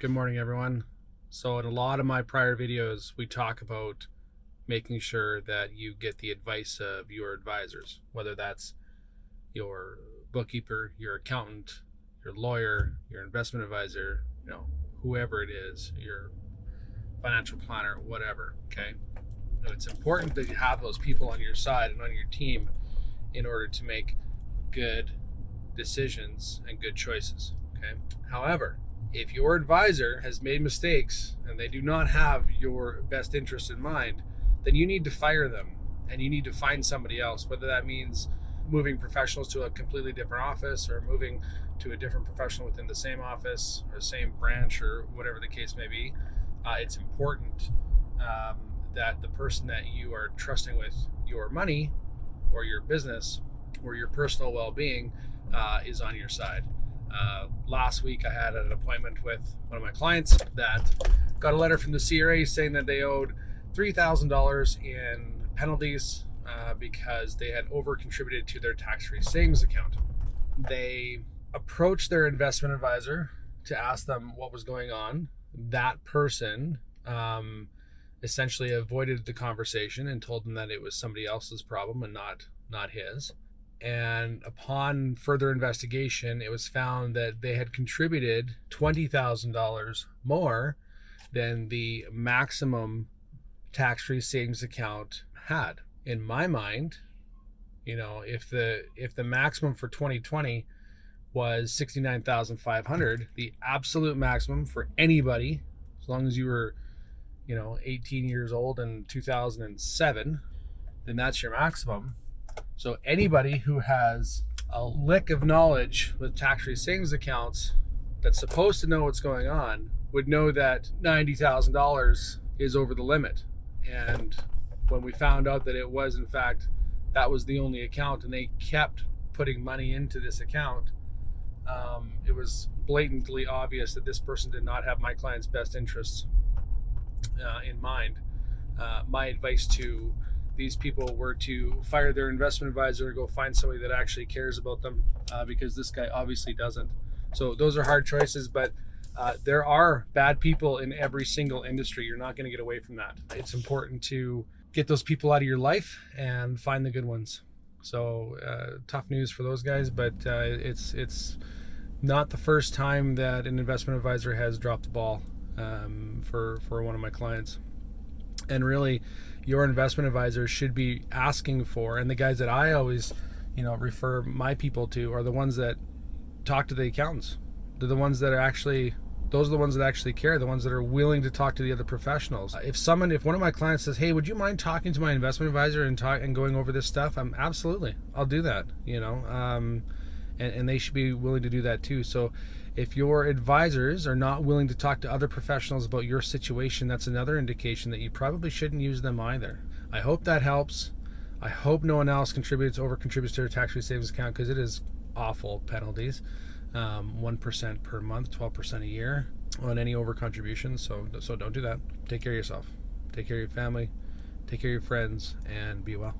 Good morning, everyone. So in a lot of my prior videos, we talk about making sure that you get the advice of your advisors, whether that's your bookkeeper, your accountant, your lawyer, your investment advisor, whoever it is, your financial planner, whatever, okay? And it's important that you have those people on your side and on your team in order to make good decisions and good choices, okay? However, if your advisor has made mistakes and they do not have your best interest in mind, then you need to fire them and you need to find somebody else, whether that means moving professionals to a completely different office or moving to a different professional within the same office or same branch or whatever the case may be. It's important that the person that you are trusting with your money or your business or your personal well-being is on your side. Last week I had an appointment with one of my clients that got a letter from the CRA saying that they owed $3,000 in penalties because they had over contributed to their tax-free savings account. They approached their investment advisor to ask them what was going on. That person essentially avoided the conversation and told them that it was somebody else's problem and not his. And upon further investigation, it was found that they had contributed $20,000 more than the maximum tax-free savings account had. In my mind, if the maximum for 2020 was $69,500, the absolute maximum for anybody, as long as you were 18 years old in 2007, then that's your maximum. So anybody who has a lick of knowledge with tax-free savings accounts that's supposed to know what's going on would know that $90,000 is over the limit. And when we found out that it was, in fact, that was the only account and they kept putting money into this account, it was blatantly obvious that this person did not have my client's best interests in mind. My advice to these people were to fire their investment advisor and go find somebody that actually cares about them, because this guy obviously doesn't. So those are hard choices, but there are bad people in every single industry. You're not going to get away from that. It's important to get those people out of your life and find the good ones. So tough news for those guys, but it's not the first time that an investment advisor has dropped the ball for one of my clients. And really, your investment advisor should be asking for, and the guys that I always, refer my people to are the ones that talk to the accountants. They're the ones that those are the ones that actually care, the ones that are willing to talk to the other professionals. If one of my clients says, "Hey, would you mind talking to my investment advisor and going over this stuff?" I'll do that, and they should be willing to do that too. So if your advisors are not willing to talk to other professionals about your situation, that's another indication that you probably shouldn't use them either. I hope that helps. I hope no one else over contributes to their tax-free savings account, because it is awful penalties. 1% per month, 12% a year on any over contributions. So don't do that. Take care of yourself. Take care of your family. Take care of your friends, and be well.